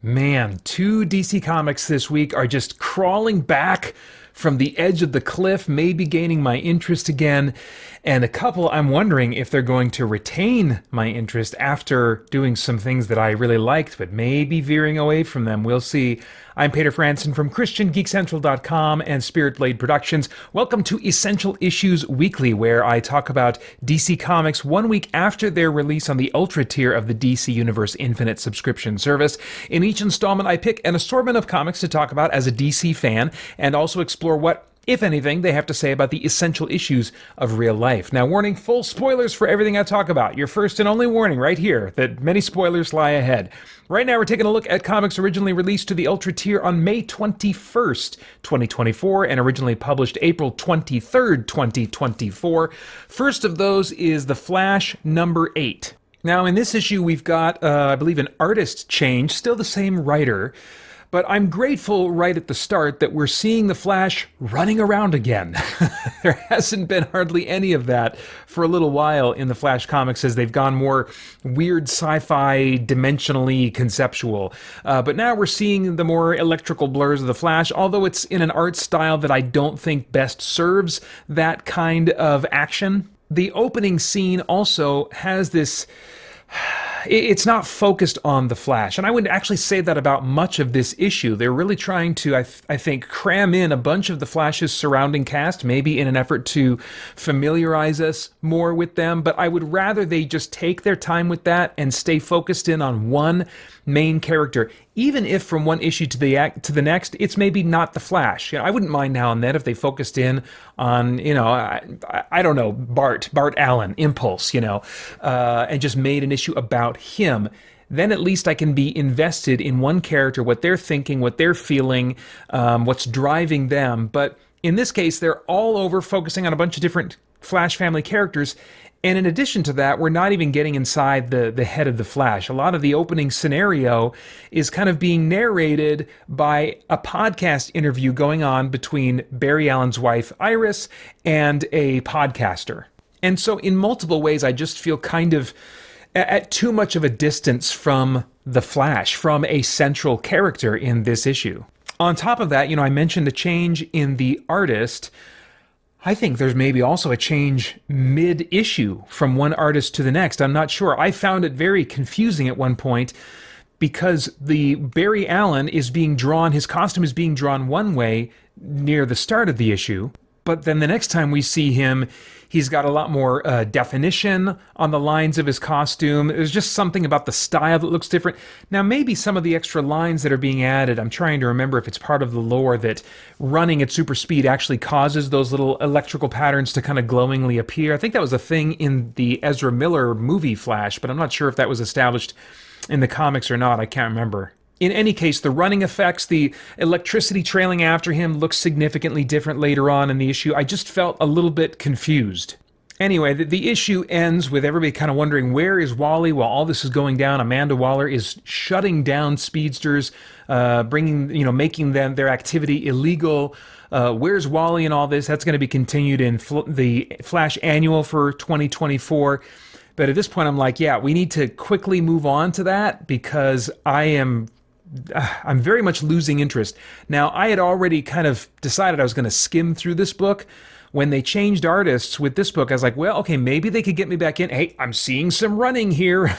Man, two DC comics this week are just crawling back from the edge of the cliff, maybe gaining my interest again. And a couple, I'm wondering if they're going to retain my interest after doing some things that I really liked, but maybe veering away from them. We'll see. I'm Peter Franson from christiangeekcentral.com and Spirit Blade Productions. Welcome to Essential Issues Weekly, where I talk about DC Comics 1 week after their release on the Ultra tier of the DC Universe Infinite subscription service. In each installment, I pick an assortment of comics to talk about as a DC fan and also explore what, if anything, they have to say about the essential issues of real life. Now, warning, full spoilers for everything I talk about. Your first and only warning right here that many spoilers lie ahead. Right now, we're taking a look at comics originally released to the Ultra tier on May 21st, 2024, and originally published April 23rd, 2024. First of those is The Flash number 8. Now, in this issue, we've got, I believe, an artist change, still the same writer. But I'm grateful right at the start that we're seeing the Flash running around again. There hasn't been hardly any of that for a little while in the Flash comics as they've gone more weird sci-fi, dimensionally conceptual. But now we're seeing the more electrical blurs of the Flash, although it's in an art style that I don't think best serves that kind of action. The opening scene also has this... It's not focused on the Flash, and I would actually say that about much of this issue. They're really trying to, I think, cram in a bunch of the Flash's surrounding cast, maybe in an effort to familiarize us more with them, but I would rather they just take their time with that and stay focused in on one main character, even if from one issue to the next, it's maybe not the Flash. I wouldn't mind now and then if they focused in on, I don't know, Bart Allen, Impulse, and just made an issue about him. Then at least I can be invested in one character, what they're thinking, what they're feeling, what's driving them. But in this case, they're all over focusing on a bunch of different Flash family characters. And in addition to that, we're not even getting inside the head of the Flash. A lot of the opening scenario is kind of being narrated by a podcast interview going on between Barry Allen's wife, Iris, and a podcaster. And so in multiple ways, I just feel kind of at too much of a distance from the Flash, from a central character in this issue. On top of that, I mentioned a change in the artist. I think there's maybe also a change mid-issue from one artist to the next. I'm not sure. I found it very confusing at one point because the Barry Allen is being drawn, his costume is being drawn one way near the start of the issue, but then the next time we see him, he's got a lot more definition on the lines of his costume. There's just something about the style that looks different. Now, maybe some of the extra lines that are being added, I'm trying to remember if it's part of the lore that running at super speed actually causes those little electrical patterns to kind of glowingly appear. I think that was a thing in the Ezra Miller movie Flash, but I'm not sure if that was established in the comics or not. I can't remember. In any case, the running effects, the electricity trailing after him looks significantly different later on in the issue. I just felt a little bit confused. Anyway, the issue ends with everybody kind of wondering, where is Wally while all this is going down? Amanda Waller is shutting down speedsters, making their activity illegal. Where's Wally in all this? That's going to be continued in the Flash Annual for 2024. But at this point, I'm like, yeah, we need to quickly move on to that because I'm very much losing interest. Now, I had already kind of decided I was going to skim through this book. When they changed artists with this book, I was like, well, okay, maybe they could get me back in. Hey, I'm seeing some running here.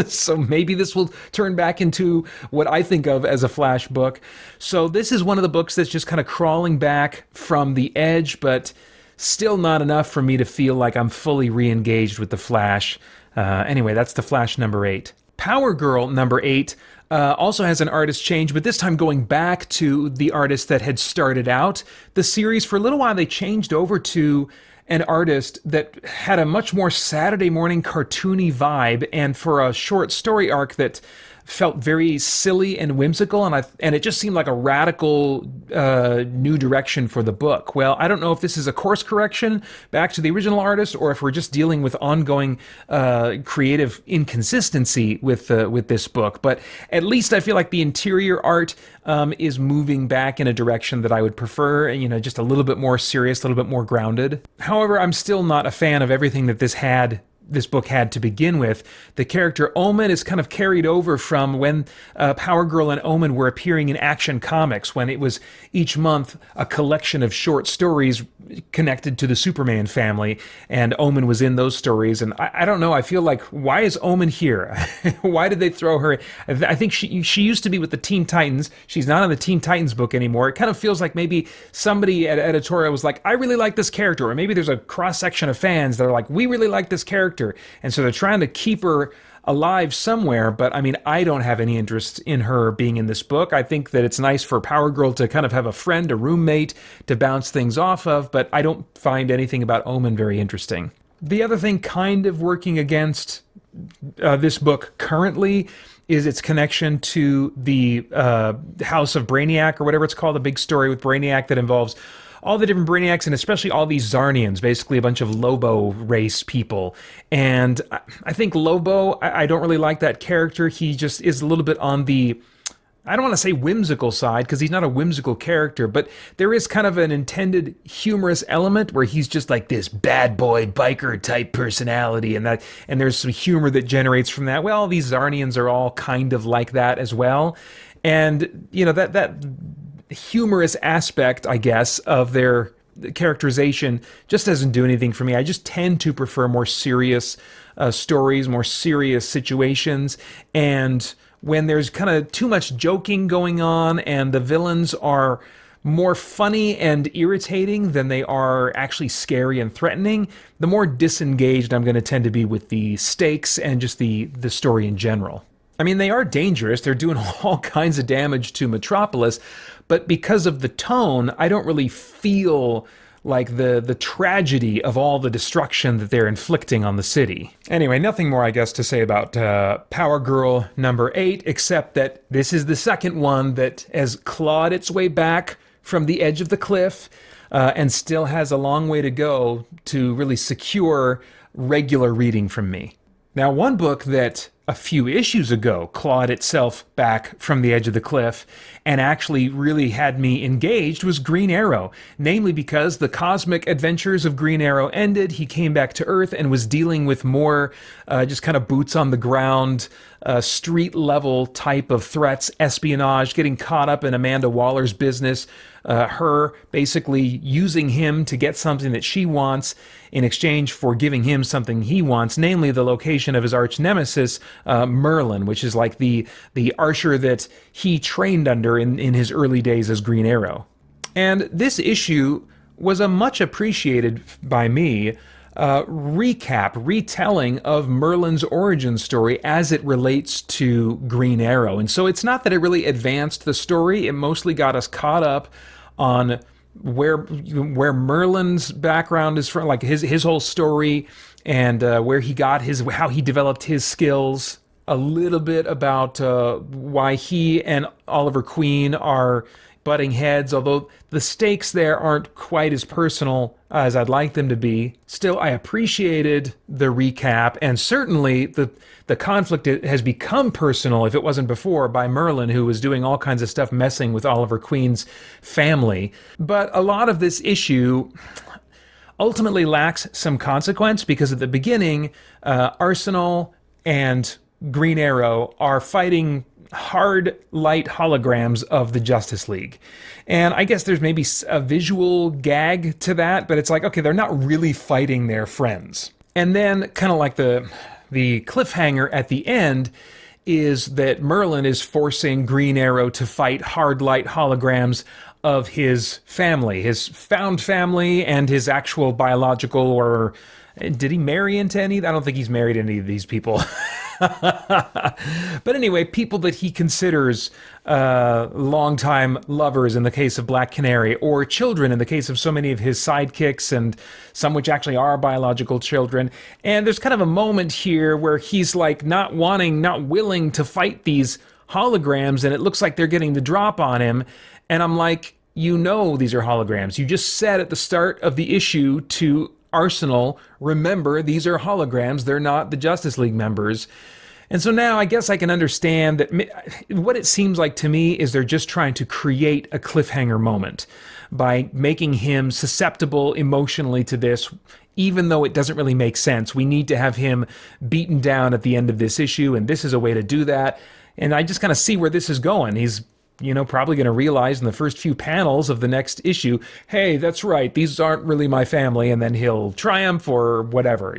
So maybe this will turn back into what I think of as a Flash book. So this is one of the books that's just kind of crawling back from the edge, but still not enough for me to feel like I'm fully re-engaged with the Flash. Anyway, that's The Flash number 8. Power Girl number 8 also has an artist change, but this time going back to the artist that had started out the series. For a little while, they changed over to an artist that had a much more Saturday morning cartoony vibe, and for a short story arc that felt very silly and whimsical, and it just seemed like a radical new direction for the book. Well, I don't know if this is a course correction back to the original artist, or if we're just dealing with ongoing creative inconsistency with this book. But at least I feel like the interior art is moving back in a direction that I would prefer, just a little bit more serious, a little bit more grounded. However, I'm still not a fan of everything that this had this book had to begin with. The character Omen is kind of carried over from when Power Girl and Omen were appearing in Action Comics, when it was each month a collection of short stories connected to the Superman family, and Omen was in those stories. And I don't know, I feel like, why is Omen here? Why did they throw her? I think she used to be with the Teen Titans. She's not in the Teen Titans book anymore. It kind of feels like maybe somebody at editorial was like, I really like this character, or maybe there's a cross-section of fans that are like, we really like this character, and so they're trying to keep her alive somewhere. But I mean, I don't have any interest in her being in this book. I think that it's nice for Power Girl to kind of have a friend, a roommate to bounce things off of, but I don't find anything about Omen very interesting. The other thing kind of working against this book currently is its connection to the House of Brainiac, or whatever it's called, the big story with Brainiac that involves all the different Brainiacs, and especially all these Zarnians, basically a bunch of Lobo race people. And I think Lobo, I don't really like that character. He just is a little bit on the, I don't want to say whimsical side, because he's not a whimsical character, but there is kind of an intended humorous element where he's just like this bad boy biker type personality, and there's some humor that generates from that. Well, these Zarnians are all kind of like that as well. And, you know, that humorous aspect, I guess, of their characterization just doesn't do anything for me. I just tend to prefer more serious stories, more serious situations, and when there's kind of too much joking going on and the villains are more funny and irritating than they are actually scary and threatening, the more disengaged I'm going to tend to be with the stakes and just the story in general. I mean, they are dangerous. They're doing all kinds of damage to Metropolis, but because of the tone, I don't really feel like the tragedy of all the destruction that they're inflicting on the city. Anyway, nothing more, I guess, to say about Power Girl number 8, except that this is the second one that has clawed its way back from the edge of the cliff and still has a long way to go to really secure regular reading from me. Now, one book that a few issues ago clawed itself back from the edge of the cliff and actually really had me engaged was Green Arrow, namely because the cosmic adventures of Green Arrow ended. He came back to Earth and was dealing with more just kind of boots on the ground, street level type of threats, espionage, getting caught up in Amanda Waller's business, her basically using him to get something that she wants in exchange for giving him something he wants, namely the location of his arch nemesis, Merlin, which is like the archer that he trained under in his early days as Green Arrow. And this issue was a much appreciated by me retelling of Merlin's origin story as it relates to Green Arrow. And so it's not that it really advanced the story, it mostly got us caught up on where Merlin's background is from, like his whole story, and where he got how he developed his skills, a little bit about why he and Oliver Queen are butting heads, although the stakes there aren't quite as personal as I'd like them to be. Still, I appreciated the recap, and certainly the conflict has become personal, if it wasn't before, by Merlin, who was doing all kinds of stuff messing with Oliver Queen's family. But a lot of this issue ultimately lacks some consequence, because at the beginning, Arsenal and Green Arrow are fighting hard light holograms of the Justice League. And I guess there's maybe a visual gag to that, but it's like, okay, they're not really fighting their friends. And then kind of like the cliffhanger at the end is that Merlin is forcing Green Arrow to fight hard light holograms of his family, his found family, and his actual biological, or did he marry into any? I don't think he's married any of these people. But anyway, people that he considers longtime lovers in the case of Black Canary, or children in the case of so many of his sidekicks, and some which actually are biological children. And there's kind of a moment here where he's like not willing to fight these holograms, and it looks like they're getting the drop on him. And I'm like, you know these are holograms. You just said at the start of the issue to Arsenal, remember, these are holograms, they're not the Justice League members. And so now I guess I can understand that what it seems like to me is they're just trying to create a cliffhanger moment by making him susceptible emotionally to this, even though it doesn't really make sense. We need to have him beaten down at the end of this issue, and this is a way to do that. And I just kind of see where this is going. He's probably going to realize in the first few panels of the next issue, hey, that's right, these aren't really my family, and then he'll triumph or whatever.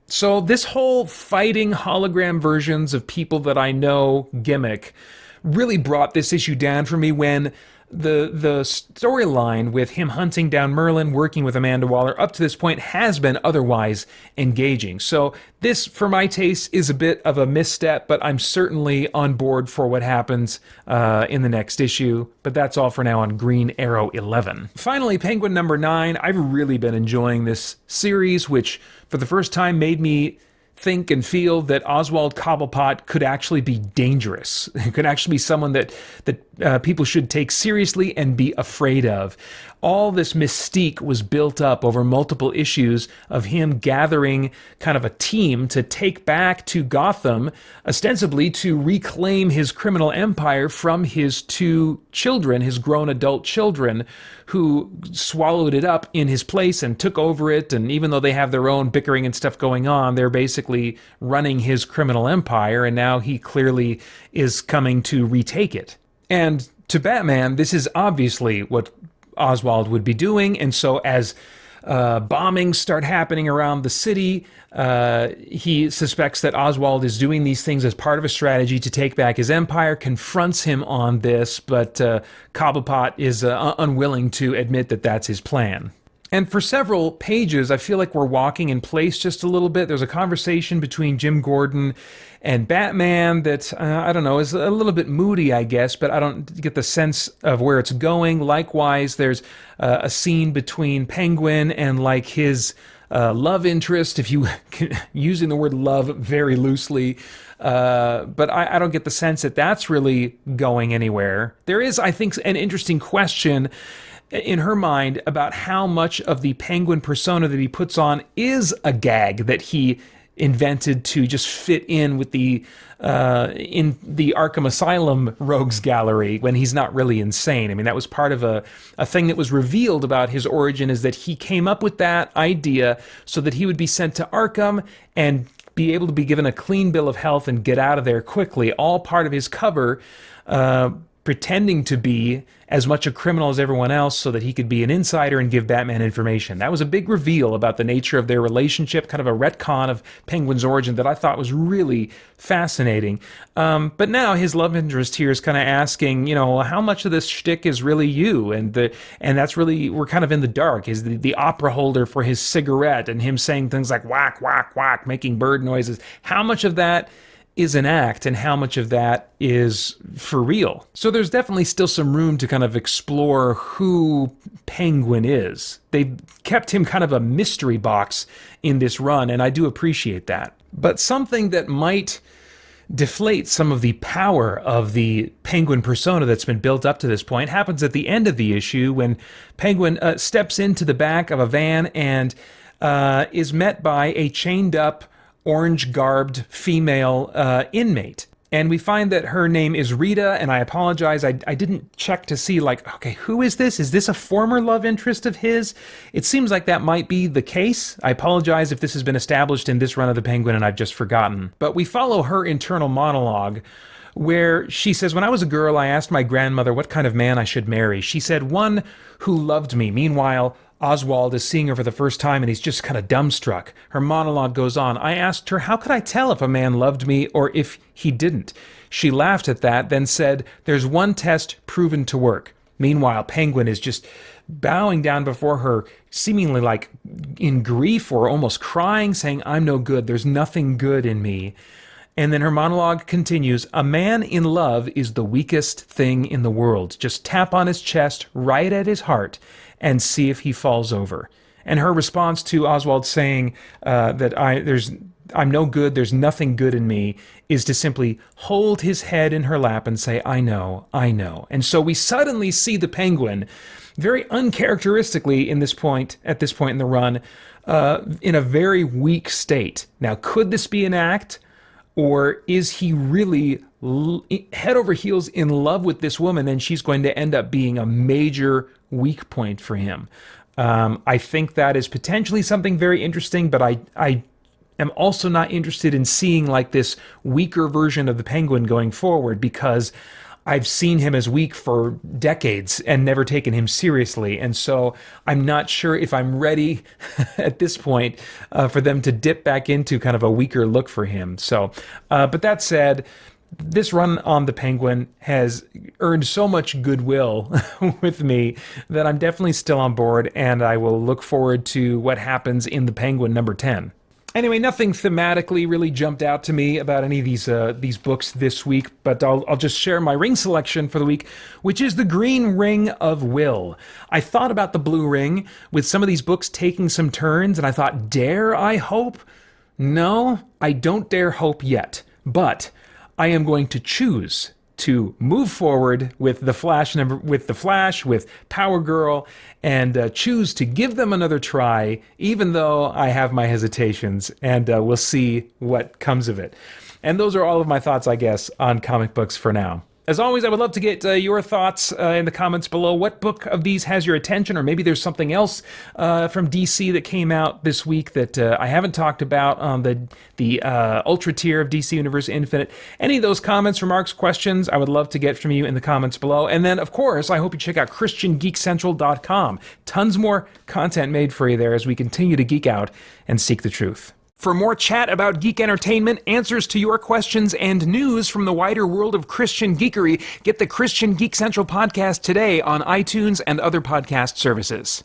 So this whole fighting hologram versions of people that I know gimmick really brought this issue down for me when the storyline with him hunting down Merlin, working with Amanda Waller up to this point has been otherwise engaging. So this, for my taste, is a bit of a misstep, but I'm certainly on board for what happens in the next issue. But that's all for now on Green Arrow 11. Finally, Penguin number 9. I've really been enjoying this series, which for the first time made me think and feel that Oswald Cobblepot could actually be dangerous. It could actually be someone that people should take seriously and be afraid of. All this mystique was built up over multiple issues of him gathering kind of a team to take back to Gotham, ostensibly to reclaim his criminal empire from his 2 children, his grown adult children, who swallowed it up in his place and took over it. And even though they have their own bickering and stuff going on, they're basically running his criminal empire, and now he clearly is coming to retake it. And to Batman, this is obviously what Oswald would be doing, and so as bombings start happening around the city, he suspects that Oswald is doing these things as part of a strategy to take back his empire, confronts him on this, but Cobblepot is unwilling to admit that that's his plan. And for several pages, I feel like we're walking in place just a little bit. There's a conversation between Jim Gordon and Batman that, I don't know, is a little bit moody, I guess, but I don't get the sense of where it's going. Likewise, there's a scene between Penguin and like his love interest, if you using the word love very loosely. But I don't get the sense that that's really going anywhere. There is, I think, an interesting question in her mind about how much of the Penguin persona that he puts on is a gag that he invented to just fit in with the in the Arkham Asylum rogues gallery when he's not really insane. I mean, that was part of a thing that was revealed about his origin, is that he came up with that idea so that he would be sent to Arkham and be able to be given a clean bill of health and get out of there quickly, all part of his cover, pretending to be as much a criminal as everyone else so that he could be an insider and give Batman information. That was a big reveal about the nature of their relationship, kind of a retcon of Penguin's origin that I thought was really fascinating. But now his love interest here is kind of asking, how much of this shtick is really you? And that's really, we're kind of in the dark. Is the opera holder for his cigarette and him saying things like whack, whack, whack, making bird noises. How much of that is an act and how much of that is for real? So there's definitely still some room to kind of explore who Penguin is. They've kept him kind of a mystery box in this run, and I do appreciate that. But something that might deflate some of the power of the Penguin persona that's been built up to this point happens at the end of the issue when Penguin steps into the back of a van and is met by a chained up, orange-garbed female inmate. And we find that her name is Rita, and I apologize, I didn't check to see, okay, who is this? Is this a former love interest of his? It seems like that might be the case. I apologize if this has been established in this run of the Penguin and I've just forgotten. But we follow her internal monologue where she says, when I was a girl, I asked my grandmother what kind of man I should marry. She said, one who loved me. Meanwhile, Oswald is seeing her for the first time and he's just kind of dumbstruck. Her monologue goes on. I asked her, how could I tell if a man loved me or if he didn't? She laughed at that, then said, there's one test proven to work. Meanwhile, Penguin is just bowing down before her, seemingly like in grief or almost crying, saying, I'm no good. There's nothing good in me. And then her monologue continues, a man in love is the weakest thing in the world. Just tap on his chest, right at his heart, and see if he falls over. And her response to Oswald saying that I'm no good, there's nothing good in me, is to simply hold his head in her lap and say, I know, I know. And so we suddenly see the Penguin, very uncharacteristically at this point in the run, in a very weak state. Now, could this be an act? Or is he really head over heels in love with this woman, and she's going to end up being a major weak point for him? I think that is potentially something very interesting, but I am also not interested in seeing like this weaker version of the Penguin going forward, because I've seen him as weak for decades and never taken him seriously. And so I'm not sure if I'm ready at this point for them to dip back into kind of a weaker look for him. So, but that said, this run on the Penguin has earned so much goodwill with me that I'm definitely still on board, and I will look forward to what happens in the Penguin number 10. Anyway, nothing thematically really jumped out to me about any of these books this week, but I'll just share my ring selection for the week, which is the Green Ring of Will. I thought about the Blue Ring with some of these books taking some turns, and I thought, dare I hope? No, I don't dare hope yet, but I am going to choose to move forward with the Flash, with Power Girl, and choose to give them another try, even though I have my hesitations, and we'll see what comes of it. And those are all of my thoughts, I guess, on comic books for now. As always, I would love to get your thoughts in the comments below. What book of these has your attention? Or maybe there's something else from DC that came out this week that I haven't talked about on the Ultra tier of DC Universe Infinite. Any of those comments, remarks, questions, I would love to get from you in the comments below. And then, of course, I hope you check out christiangeekcentral.com. Tons more content made for you there as we continue to geek out and seek the truth. For more chat about geek entertainment, answers to your questions, and news from the wider world of Christian geekery, get the Christian Geek Central podcast today on iTunes and other podcast services.